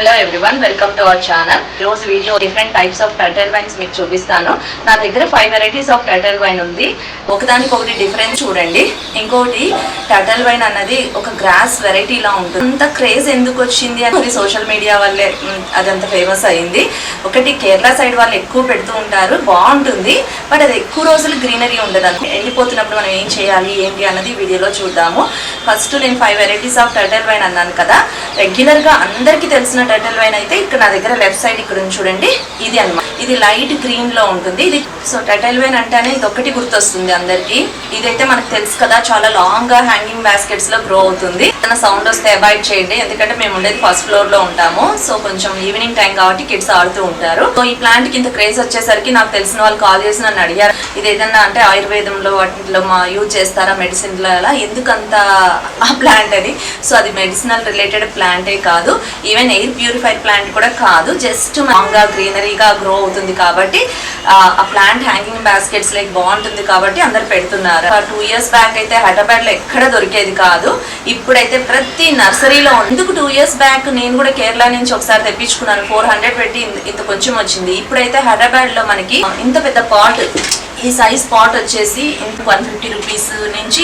Hello everyone, welcome to our channel. ఈరోజు video different types of turtle vines మీకు చూపిస్తాను. నా దగ్గర 5 వెరైటీస్ ఆఫ్ టర్టిల్ వైన్ ఉంది. ఒకదానికి ఒకటి డిఫరెన్స్ చూడండి. ఇంకోటి టర్టిల్ వైన్ అన్నది ఒక గ్రాస్ వెరైటీ లా ఉంటుంది. అంత క్రేజ్ ఎందుకు వచ్చింది అని సోషల్ మీడియా వల్లే అదంత ఫేమస్ అయింది. ఒకటి కేరళ సైడ్ వాళ్ళు ఎక్కువ పెడుతూ ఉంటారు, బాగుంటుంది. బట్ అది ఎక్కువ రోజులు గ్రీనరీ ఉండదు. ఎండిపోతున్నప్పుడు మనం ఏం చేయాలి ఏంటి అన్నది వీడియోలో చూద్దాము. ఫస్ట్ నేను 5 వెరైటీస్ ఆఫ్ టర్టిల్ వైన్ అన్నాను కదా. రెగ్యులర్ గా అందరికీ తెలిసిన టర్టిల్ వైన్ అయితే ఇక్కడ నా దగ్గర లెఫ్ట్ సైడ్ ఇక్కడ చూడండి, ఇది అన్నమాట. ఇది లైట్ గ్రీన్ లో ఉంటుంది. ఇది సో టర్టిల్ వైన్ అంటేనే ఇది ఒకటి గుర్తొస్తుంది అందరికి. ఇదైతే మనకు తెలుసు కదా, చాలా లాంగ్ గా హ్యాంగింగ్ బాస్కెట్స్ లో గ్రో అవుతుంది. సౌండ్ వస్తే అవాయిడ్ చేయండి, ఎందుకంటే మేము ఉండేది ఫస్ట్ ఫ్లోర్ లో ఉంటాము. సో కొంచెం ఈవినింగ్ టైం కాబట్టి కిడ్స్ ఆడుతూ ఉంటారు. సో ఈ ప్లాంట్ కి ఇంత క్రేజ్ వచ్చేసరికి నాకు తెలిసిన వాళ్ళు కాల్ చేసి నన్ను అడిగారు, ఇది ఏదన్నా అంటే ఆయుర్వేదంలో వాటిలో యూజ్ చేస్తారా మెడిసిన్ లో, అలా ఎందుకంత ఆ ప్లాంట్ అని. సో అది మెడిసినల్ రిలేటెడ్ ప్లాంటే కాదు, ఈవెన్ ఎయిర్ ప్యూరిఫైర్ ప్లాంట్ కూడా కాదు. జస్ట్ లాంగ్గా గ్రీనరీగా గ్రో అవుతుంది కాబట్టి ఆ ప్లాంట్ హ్యాంగింగ్ బాస్కెట్స్ లైక్ బాగుంటుంది కాబట్టి అందరు పెడుతున్నారు. 2 years బ్యాక్ అయితే హైదరాబాద్ లో ఎక్కడ దొరికేది కాదు. ఇప్పుడైతే ప్రతి నర్సరీలో ఎందుకు 2 years బ్యాక్ నేను కూడా కేరళ నుంచి ఒకసారి తెప్పించుకున్నాను. 400 పెట్టి ఇంత కొంచెం వచ్చింది. ఇప్పుడైతే హైదరాబాద్ లో మనకి ఇంత పెద్ద పాట్, ఈ సైజ్ పాట్ వచ్చేసి 150 రూపీస్ నుంచి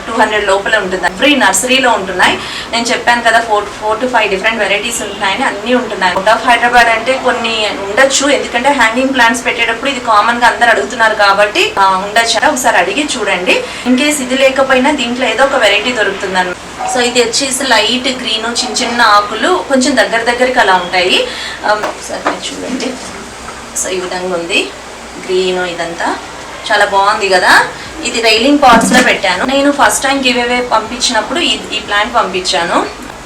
200 లోపల ఉంటుంది. ఫ్రీ నర్సరీలో ఉంటున్నాయి. నేను చెప్పాను కదా 4 to 5 డిఫరెంట్ వెరైటీస్ ఉంటున్నాయని, అన్నీ ఉంటున్నాయి. అవుట్ ఆఫ్ హైదరాబాద్ అంటే కొన్ని ఉండొచ్చు, ఎందుకంటే హ్యాంగింగ్ ప్లాంట్స్ పెట్టేటప్పుడు ఇది కామన్ గా అందరు అడుగుతున్నారు కాబట్టి ఉండొచ్చు. ఒకసారి అడిగి చూడండి. ఇన్ కేస్ ఇది లేకపోయినా దీంట్లో ఏదో ఒక వెరైటీ దొరుకుతుంది. సో ఇది వచ్చేసి లైట్ గ్రీన్, చిన్న చిన్న ఆకులు కొంచెం దగ్గరికి అలా ఉంటాయి. ఒకసారి చూడండి. సో ఈ విధంగా ఉంది గ్రీన్, ఇదంతా చాలా బాగుంది కదా. ఇది రైలింగ్ పాట్స్ లో పెట్టాను. నేను ఫస్ట్ టైం గివ్ అవే పంపించినప్పుడు ఈ ప్లాంట్ పంపించాను.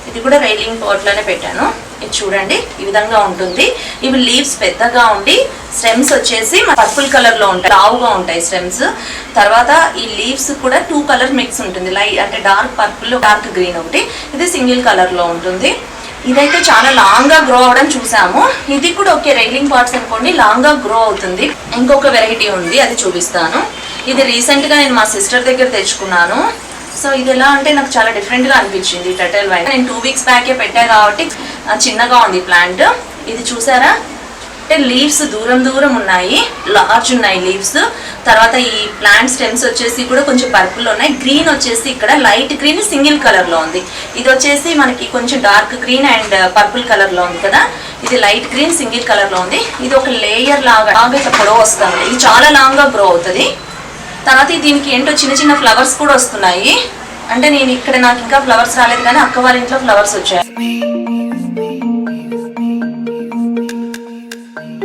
ఇది కూడా రైలింగ్ పాట్ లోనే పెట్టాను. ఇది చూడండి, ఈ విధంగా ఉంటుంది. ఇవి లీవ్స్ పెద్దగా ఉండి స్టెమ్స్ వచ్చేసి పర్పుల్ కలర్ లో ఉంటాయి, లావుగా ఉంటాయి స్టెమ్స్. తర్వాత ఈ లీవ్స్ కూడా 2 కలర్ మిక్స్ ఉంటుంది, లైట్ అంటే డార్క్ పర్పుల్, డార్క్ గ్రీన్ ఒకటి. ఇది సింగిల్ కలర్ లో ఉంటుంది. ఇదైతే చాలా లాంగ్ గా గ్రో అవడం చూసాము. ఇది కూడా ఓకే, రైలింగ్ పార్ట్స్ అనుకోండి, లాంగ్ గా గ్రో అవుతుంది. ఇంకొక వెరైటీ ఉంది, అది చూపిస్తాను. ఇది రీసెంట్ గా నేను మా సిస్టర్ దగ్గర తెచ్చుకున్నాను. సో ఇది ఎలా అంటే నాకు చాలా డిఫరెంట్ గా అనిపించింది టర్టిల్ వైన్. నేను 2 weeks బ్యాకే పెట్టా కాబట్టి చిన్నగా ఉంది ప్లాంట్. ఇది చూసారా, అంటే లీవ్స్ దూరం ఉన్నాయి, లార్జ్ ఉన్నాయి లీవ్స్. తర్వాత ఈ ప్లాంట్ స్టెమ్స్ వచ్చేసి కూడా కొంచెం పర్పుల్ ఉన్నాయి. గ్రీన్ వచ్చేసి ఇక్కడ లైట్ గ్రీన్ సింగిల్ కలర్ లో ఉంది. ఇది వచ్చేసి మనకి కొంచెం dark green and purple colour లో ఉంది కదా. ఇది లైట్ గ్రీన్ సింగిల్ కలర్ లో ఉంది. ఇది ఒక లేయర్ లాగా ఇట్లా పొడవు వస్తుంది. ఇది చాలా లాంగ్ గా గ్రో అవుతుంది. తర్వాత దీనికి ఏంటో చిన్న చిన్న ఫ్లవర్స్ కూడా వస్తున్నాయి. అంటే నేను ఇక్కడ నాకు ఇంకా ఫ్లవర్స్ రాలేదు, కానీ అక్క వాళ్ళ ఇంట్లో ఫ్లవర్స్ వచ్చాయి.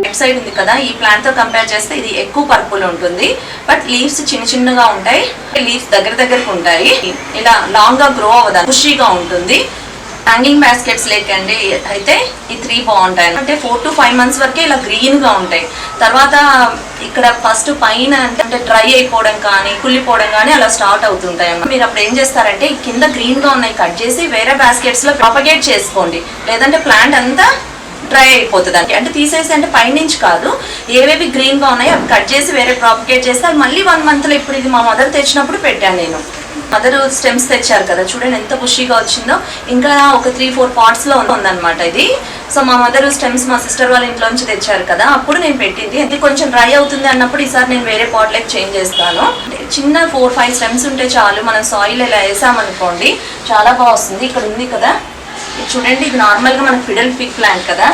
లెఫ్ట్ సైడ్ ఉంది కదా, ఈ ప్లాంట్ తో కంపేర్ చేస్తే ఇది ఎక్కువ పర్పుల్ ఉంటుంది. బట్ లీవ్స్ చిన్నగా ఉంటాయి, లీవ్స్ దగ్గరకు ఉంటాయి. ఇలా లాంగ్ గా గ్రో అవ్వదు, ఖుషీగా ఉంటుంది. హ్యాంగింగ్ బాస్కెట్స్ లేకండి అయితే ఈ 3 బాగుంటాయి. అంటే 4 to 5 months వరకే ఇలా గ్రీన్ గా ఉంటాయి. తర్వాత ఇక్కడ ఫస్ట్ పైన అంటే డ్రై అయిపోవడం కానీ కుళ్ళిపోవడం కానీ అలా స్టార్ట్ అవుతుంటాయి. మీరు అప్పుడు ఏం చేస్తారంటే కింద గ్రీన్ గా ఉన్నాయి కట్ చేసి వేరే బాస్కెట్స్ లో ప్రాపగేట్ చేసుకోండి, లేదంటే ప్లాంట్ అంతా డ్రై అయిపోతుంది. అంటే తీసేసి, అంటే పైనుంచి కాదు, ఏవేవి గ్రీన్ గా ఉన్నాయో అవి కట్ చేసి వేరే ప్రాపగేట్ చేస్తే అది మళ్ళీ 1 month లో. ఇప్పుడు ఇది మా మదర్ తెచ్చినప్పుడు పెట్టాను నేను. మదర్ స్టెమ్స్ తెచ్చారు కదా, చూడండి ఎంత ఖుషిగా వచ్చిందో. ఇంకా ఒక 3-4 పాట్స్ లో ఉందన్నమాట ఇది. సో మా మదర్ స్టెమ్స్ మా సిస్టర్ వాళ్ళ ఇంట్లో నుంచి తెచ్చారు కదా, అప్పుడు నేను పెట్టింది. ఇది కొంచెం డ్రై అవుతుంది అన్నప్పుడు ఈసారి నేను వేరే పాట్ లైక్ చేంజ్ చేస్తాను. చిన్న 4-5 స్టెమ్స్ ఉంటే చాలు. మనం సాయిల్ ఇలా వేసామనుకోండి చాలా బాగా వస్తుంది. ఇక్కడ ఉంది కదా, చూడండి, ఇది నార్మల్ గా మనకు ఫిడల్ ఫిగ్ ప్లాంట్ కదా.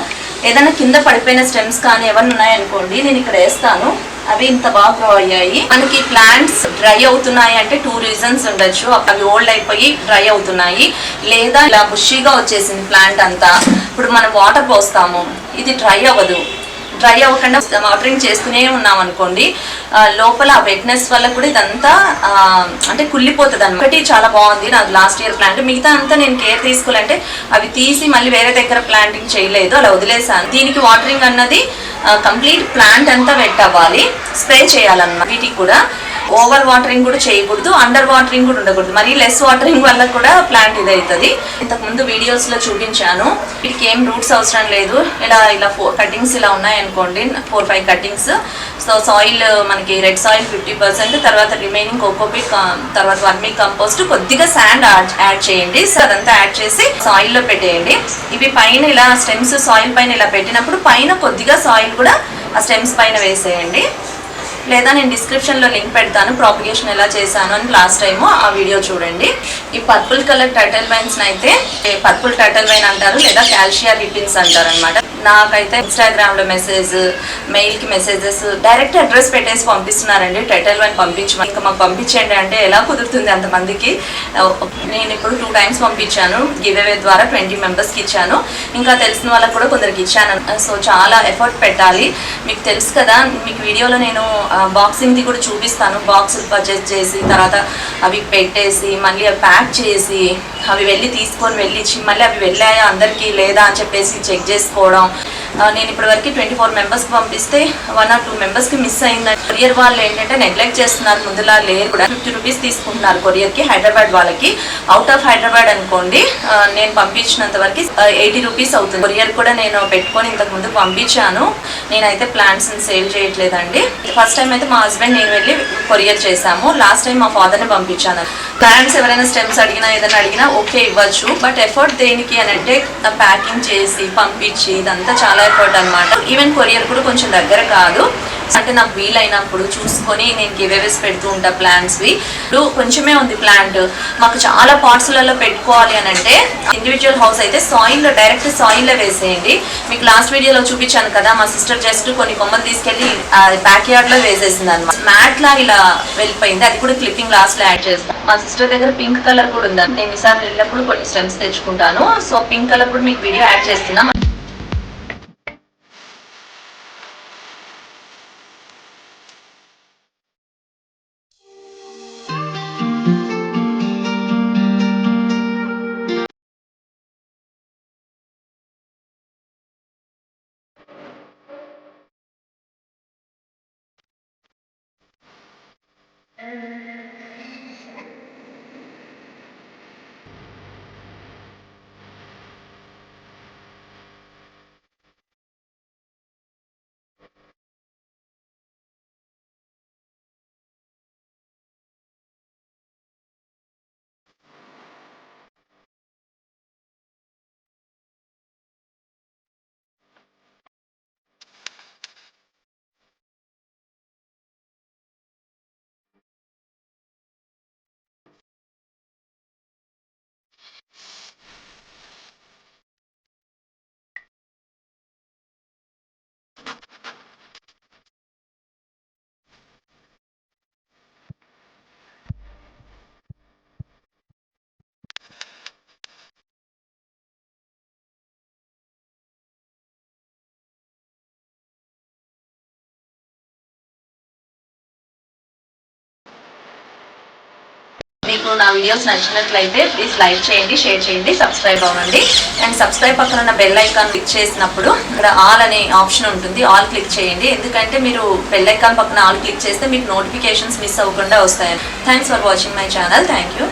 ఏదైనా కింద పడిపోయిన స్టెమ్స్ కానీ ఏమన్నా ఉన్నాయనుకోండి, నేను ఇక్కడ వేస్తాను, అవి ఇంత బాగా గ్రో అయ్యాయి. మనకి ప్లాంట్స్ డ్రై అవుతున్నాయి అంటే 2 reasons ఉండొచ్చు. అవి ఓల్డ్ అయిపోయి డ్రై అవుతున్నాయి, లేదా ఇలా బుషీగా వచ్చేసింది ప్లాంట్ అంతా. ఇప్పుడు మనం వాటర్ పోస్తాము, ఇది డ్రై అవ్వదు. డ్రై అవ్వకుండా వాటరింగ్ చేస్తూనే ఉన్నాం అనుకోండి, లోపల వెట్నెస్ వల్ల కూడా ఇదంతా అంటే కుళ్ళిపోతుంది అన్నమాట. ఒకటి చాలా బాగుంది నాకు లాస్ట్ ఇయర్ ప్లాంట్. మిగతా అంతా నేను కేర్ తీసుకోవాలంటే అవి తీసి మళ్ళీ వేరే దగ్గర ప్లాంటింగ్ చేయలేదు, అలా వదిలేసాను. దీనికి వాటరింగ్ అన్నది కంప్లీట్ ప్లాంట్ అంతా వెట్ అవ్వాలి, స్ప్రే చేయాలన్నమాట. వీటికి కూడా ఓవర్ వాటరింగ్ కూడా చేయకూడదు, అండర్ వాటరింగ్ కూడా ఉండకూడదు. మరి లెస్ వాటరింగ్ వల్ల కూడా ప్లాంట్ ఇదవుతుంది. ఇంతకుముందు వీడియోస్ లో చూపించాను. వీటికి ఏం రూట్స్ అవసరం లేదు. ఇలా కటింగ్స్ ఇలా ఉన్నాయి అనుకోండి, 4-5 కటింగ్స్. సో సాయిల్ మనకి రెడ్ సాయిల్ 50%, తర్వాత రిమైనింగ్ కోకోపీట్, తర్వాత వర్మీ కంపోస్ట్, కొద్దిగా శాండ్ యాడ్ చేయండి. సో అదంతా యాడ్ చేసి సాయిల్లో పెట్టేయండి. ఇవి పైన ఇలా స్టెమ్స్ సాయిల్ పైన ఇలా పెట్టినప్పుడు పైన కొద్దిగా సాయిల్ కూడా ఆ స్టెమ్స్ పైన వేసేయండి. లేదా నేను డిస్క్రిప్షన్లో లింక్ పెడతాను, ప్రాపగేషన్ ఎలా చేశాను అని లాస్ట్ టైము, ఆ వీడియో చూడండి. ఈ పర్పుల్ కలర్ టర్టిల్ వైన్స్ అయితే పర్పుల్ టర్టిల్ వైన్ అంటారు, లేదా కాల్షియా రిపిన్స్ అంటారు అనమాట. నాకైతే ఇన్స్టాగ్రామ్లో మెయిల్కి మెసేజెస్ డైరెక్ట్ అడ్రస్ పెట్టేసి పంపిస్తున్నారండి, టర్టిల్ వైన్ పంపించమని. ఇంకా మాకు పంపించండి అంటే ఎలా కుదురుతుంది అంతమందికి. నేను ఇప్పుడు 2 times పంపించాను, గివ్ అవే ద్వారా 20 మెంబర్స్కి ఇచ్చాను. ఇంకా తెలిసిన వాళ్ళకి కూడా కొందరికి ఇచ్చాను. సో చాలా ఎఫర్ట్ పెట్టాలి. మీకు తెలుసు కదా, మీకు వీడియోలో నేను బాక్సింగ్ది కూడా చూపిస్తాను. బాక్స్ పర్చేస్ చేసి తర్వాత అవి పెట్టేసి మళ్ళీ అవి ప్యాక్ చేసి అవి వెళ్ళి తీసుకొని వెళ్ళిచ్చి మళ్ళీ అవి వెళ్ళాయా అందరికీ లేదా అని చెప్పేసి చెక్ చేసుకోవడం. నేను ఇప్పటివరకు 24 మెంబర్స్కి పంపిస్తే 1 or 2 మెంబర్స్కి మిస్ అయింది. కొరియర్ వాళ్ళు ఏంటంటే నెగ్లెక్ట్ చేస్తున్నారు, ముందులా లేరు కూడా. 50 రూపీస్ తీసుకుంటున్నారు కొరియర్కి. హైదరాబాద్ వాళ్ళకి, అవుట్ ఆఫ్ హైదరాబాద్ అనుకోండి, నేను పంపించినంత వరకు 80 రూపీస్ అవుతుంది. కొరియర్ కూడా నేను పెట్టుకొని ఇంతకు ముందు పంపించాను. నేనైతే ప్లాంట్స్ని సేల్ చేయట్లేదండి. ఫస్ట్ టైం అయితే మా హస్బెండ్ నేను వెళ్ళి కొరియర్ చేశాము. లాస్ట్ టైం మా ఫాదర్ని పంపించాను. ప్లాంట్స్ ఎవరైనా స్టెమ్స్ అడిగినా ఏదైనా అడిగినా ఓకే ఇవ్వచ్చు, బట్ ఎఫర్ట్ దేనికి అని అంటే ప్యాకింగ్ చేసి పంపించి ఇదంతా చాలా ఎఫర్ట్ అనమాట. ఈవెన్ కొరియర్ కూడా కొంచెం దగ్గర కాదు. అంటే నాకు వీలైనప్పుడు చూసుకొని నేను గివ్అవేస్ పెడుతూ ఉంటా ప్లాంట్స్వి. ఇప్పుడు కొంచెమే ఉంది ప్లాంట్, మాకు చాలా పార్ట్స్లలో పెట్టుకోవాలి అని అంటే ఇండివిజువల్ హౌస్ అయితే సాయిల్లో డైరెక్ట్ సాయిల్లో వేసేయండి. మీకు లాస్ట్ వీడియోలో చూపించాను కదా, మా సిస్టర్ జస్ట్ కొన్ని కొమ్మలు తీసుకెళ్ళి బ్యాక్ యార్డ్లో వేసేసింది అనమాట. మ్యాట్ లా ఇలా వెళ్ళిపోయింది, అది కూడా క్లిప్పింగ్ లాస్ట్లో యాడ్ చేస్తాను. మా సిస్టర్ దగ్గర పింక్ కలర్ కూడా ఉందండి. నేను ఈసారి వెళ్ళినప్పుడు కొన్ని స్టెమ్స్ తెచ్చుకుంటాను. సో పింక్ కలర్ కూడా మీకు వీడియో యాడ్ చేస్తున్నాం. మీకు నా వీడియోస్ నచ్చినట్లయితే ప్లీజ్ లైక్ చేయండి, షేర్ చేయండి, సబ్స్క్రైబ్ అవ్వండి. అండ్ సబ్స్క్రైబ్ పక్కన ఉన్న బెల్ ఐకాన్ క్లిక్ చేసినప్పుడు ఇక్కడ ఆల్ అనే ఆప్షన్ ఉంటుంది, ఆల్ క్లిక్ చేయండి. ఎందుకంటే మీరు బెల్ ఐకాన్ పక్కన ఆల్ క్లిక్ చేస్తే మీకు నోటిఫికేషన్స్ మిస్ అవ్వకుండా వస్తాయి. Thanks for watching my channel. Thank you.